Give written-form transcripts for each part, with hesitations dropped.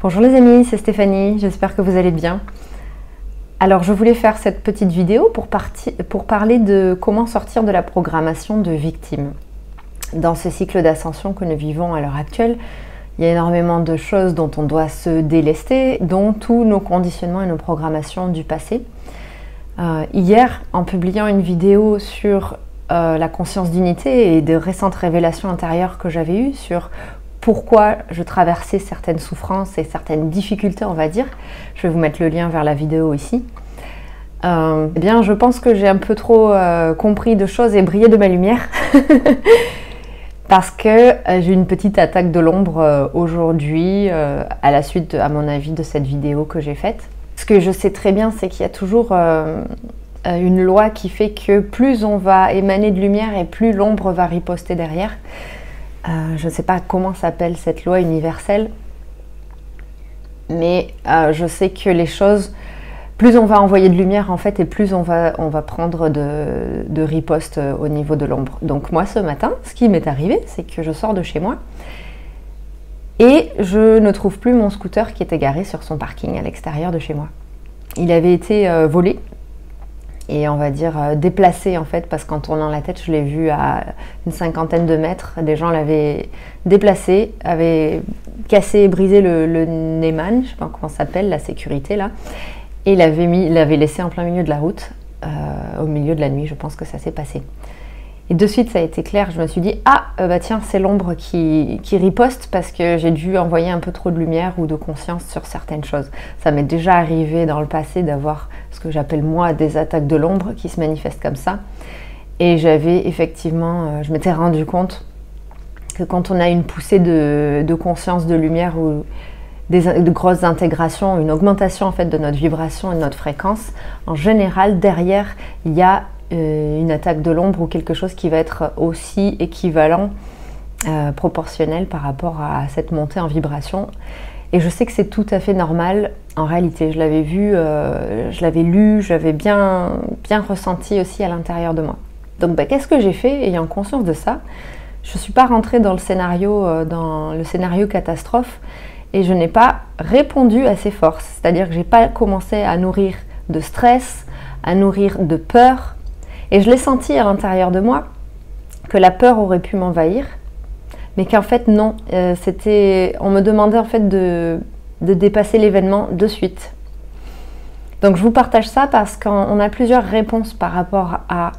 Bonjour les amis, c'est Stéphanie, j'espère que vous allez bien. Alors je voulais faire cette petite vidéo pour parler de comment sortir de la programmation de victime. Dans ce cycle d'ascension que nous vivons à l'heure actuelle, il y a énormément de choses dont on doit se délester, dont tous nos conditionnements et nos programmations du passé. Hier, en publiant une vidéo sur la conscience d'unité et de récentes révélations intérieures que j'avais eues sur pourquoi je traversais certaines souffrances et certaines difficultés, on va dire. Je vais vous mettre le lien vers la vidéo ici. Eh bien, je pense que j'ai un peu trop compris de choses et brillé de ma lumière. Parce que j'ai une petite attaque de l'ombre aujourd'hui, à la suite, à mon avis, de cette vidéo que j'ai faite. Ce que je sais très bien, c'est qu'il y a toujours une loi qui fait que plus on va émaner de lumière et plus l'ombre va riposter derrière. Je ne sais pas comment s'appelle cette loi universelle, mais je sais que les choses, plus on va envoyer de lumière en fait, et plus on va prendre de riposte au niveau de l'ombre. Donc moi ce matin, ce qui m'est arrivé, c'est que je sors de chez moi et je ne trouve plus mon scooter qui était garé sur son parking à l'extérieur de chez moi. Il avait été volé. Et on va dire déplacé en fait, parce qu'en tournant la tête, je l'ai vu à une 50aine de mètres. Des gens l'avaient déplacé, avaient cassé et brisé le Neyman, je ne sais pas comment ça s'appelle, la sécurité là. Et l'avaient laissé en plein milieu de la route, au milieu de la nuit, je pense que ça s'est passé. Et de suite, ça a été clair, je me suis dit, ah, bah tiens, c'est l'ombre qui riposte parce que j'ai dû envoyer un peu trop de lumière ou de conscience sur certaines choses. Ça m'est déjà arrivé dans le passé d'avoir ce que j'appelle moi des attaques de l'ombre qui se manifestent comme ça. Et j'avais effectivement, je m'étais rendu compte que quand on a une poussée de conscience, de lumière ou de grosses intégrations, une augmentation en fait de notre vibration et de notre fréquence, en général, derrière, il y a une attaque de l'ombre ou quelque chose qui va être aussi équivalent, proportionnel par rapport à cette montée en vibration. Et je sais que c'est tout à fait normal en réalité. Je l'avais vu, je l'avais lu, j'avais bien ressenti aussi à l'intérieur de moi. Donc qu'est-ce que j'ai fait ayant conscience de ça? Je ne suis pas rentrée dans le scénario catastrophe et je n'ai pas répondu à ces forces. C'est-à-dire que je n'ai pas commencé à nourrir de stress, à nourrir de peur. Et je l'ai senti à l'intérieur de moi, que la peur aurait pu m'envahir, mais qu'en fait non, on me demandait en fait de dépasser l'événement de suite. Donc je vous partage ça parce qu'on a plusieurs réponses par rapport à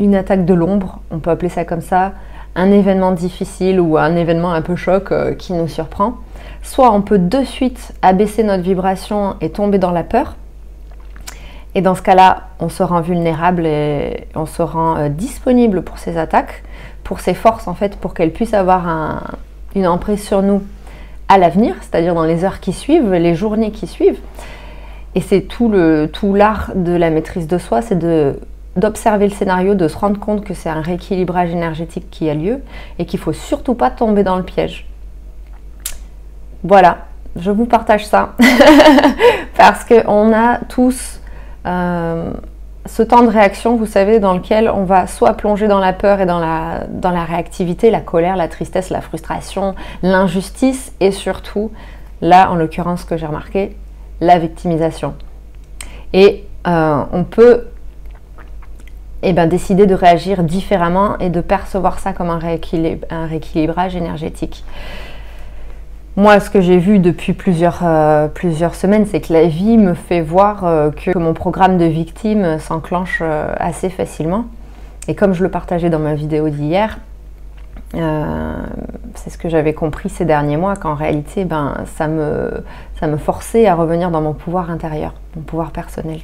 une attaque de l'ombre, on peut appeler ça comme ça, un événement difficile ou un événement un peu choc qui nous surprend. Soit on peut de suite abaisser notre vibration et tomber dans la peur. Et dans ce cas-là, on se rend vulnérable et on se rend disponible pour ces attaques, pour ces forces en fait, pour qu'elles puissent avoir une emprise sur nous à l'avenir, c'est-à-dire dans les heures qui suivent, les journées qui suivent. Et c'est tout l'art de la maîtrise de soi, c'est d'observer le scénario, de se rendre compte que c'est un rééquilibrage énergétique qui a lieu et qu'il ne faut surtout pas tomber dans le piège. Voilà, je vous partage ça parce qu'on a tous ce temps de réaction, vous savez, dans lequel on va soit plonger dans la peur et dans la réactivité, la colère, la tristesse, la frustration, l'injustice et surtout, là en l'occurrence ce que j'ai remarqué, la victimisation. Et on peut décider de réagir différemment et de percevoir ça comme un rééquilibrage énergétique. Moi, ce que j'ai vu depuis plusieurs semaines, c'est que la vie me fait voir que mon programme de victime s'enclenche assez facilement. Et comme je le partageais dans ma vidéo d'hier, c'est ce que j'avais compris ces derniers mois, qu'en réalité, ça me forçait à revenir dans mon pouvoir intérieur, mon pouvoir personnel.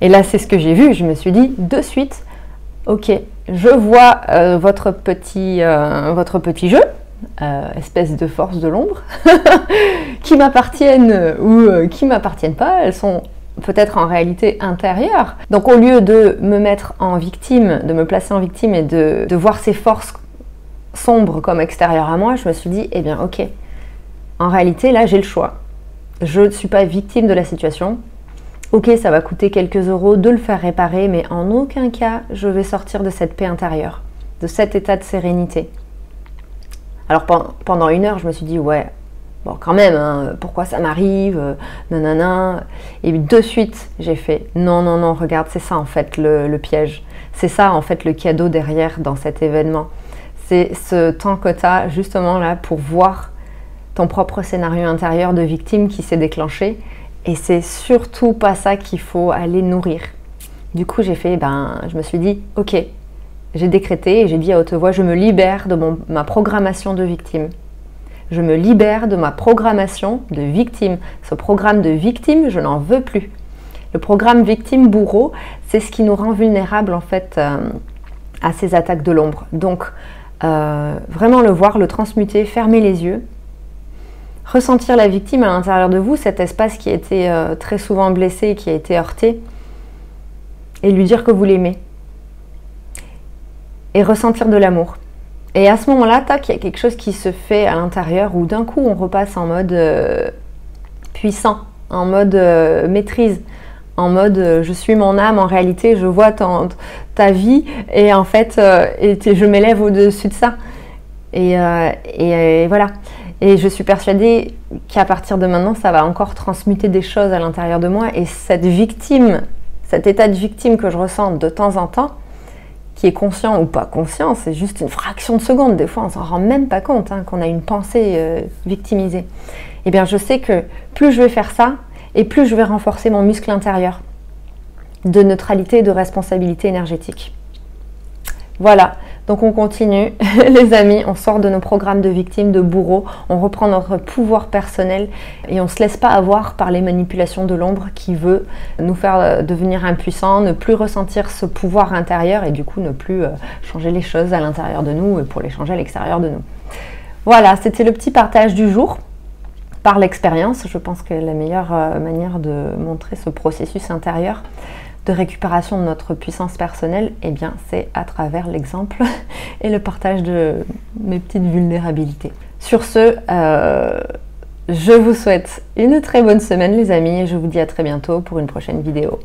Et là, c'est ce que j'ai vu. Je me suis dit de suite, ok, je vois votre petit jeu. Espèce de force de l'ombre qui m'appartiennent ou qui m'appartiennent pas, elles sont peut-être en réalité intérieures. Donc au lieu de me mettre en victime, de me placer en victime et de voir ces forces sombres comme extérieures à moi, je me suis dit, eh bien ok, en réalité là j'ai le choix. Je ne suis pas victime de la situation. Ok, ça va coûter quelques euros de le faire réparer, mais en aucun cas je vais sortir de cette paix intérieure, de cet état de sérénité. Alors pendant une heure, je me suis dit, ouais, Bon, quand même, hein, pourquoi ça m'arrive, nanana. Et de suite, j'ai fait non, non, non, regarde, c'est ça en fait le piège. C'est ça en fait le cadeau derrière dans cet événement. C'est ce temps que tu as justement là pour voir ton propre scénario intérieur de victime qui s'est déclenché. Et c'est surtout pas ça qu'il faut aller nourrir. Du coup, j'ai fait, je me suis dit, ok, j'ai décrété et j'ai dit à haute voix, je me libère de ma programmation de victime. Je me libère de ma programmation de victime. Ce programme de victime, je n'en veux plus. Le programme victime-bourreau, c'est ce qui nous rend vulnérables en fait à ces attaques de l'ombre. Donc, vraiment le voir, le transmuter, fermer les yeux, ressentir la victime à l'intérieur de vous, cet espace qui a été très souvent blessé, qui a été heurté, et lui dire que vous l'aimez. Et ressentir de l'amour. Et à ce moment-là, tac, il y a quelque chose qui se fait à l'intérieur où d'un coup on repasse en mode puissant, en mode maîtrise, en mode je suis mon âme, en réalité je vois ta vie et en fait je m'élève au-dessus de ça. Et voilà. Et je suis persuadée qu'à partir de maintenant, ça va encore transmuter des choses à l'intérieur de moi. Et cette victime, cet état de victime que je ressens de temps en temps, qui est conscient ou pas conscient, c'est juste une fraction de seconde. Des fois, on s'en rend même pas compte qu'on a une pensée victimisée. Eh bien, je sais que plus je vais faire ça, et plus je vais renforcer mon muscle intérieur de neutralité et de responsabilité énergétique. Voilà, donc on continue, les amis, on sort de nos programmes de victimes, de bourreaux, on reprend notre pouvoir personnel et on ne se laisse pas avoir par les manipulations de l'ombre qui veut nous faire devenir impuissants, ne plus ressentir ce pouvoir intérieur et du coup ne plus changer les choses à l'intérieur de nous et pour les changer à l'extérieur de nous. Voilà, c'était le petit partage du jour. Par l'expérience, je pense que la meilleure manière de montrer ce processus intérieur de récupération de notre puissance personnelle, eh bien, c'est à travers l'exemple et le partage de mes petites vulnérabilités. Sur ce, je vous souhaite une très bonne semaine, les amis, et je vous dis à très bientôt pour une prochaine vidéo.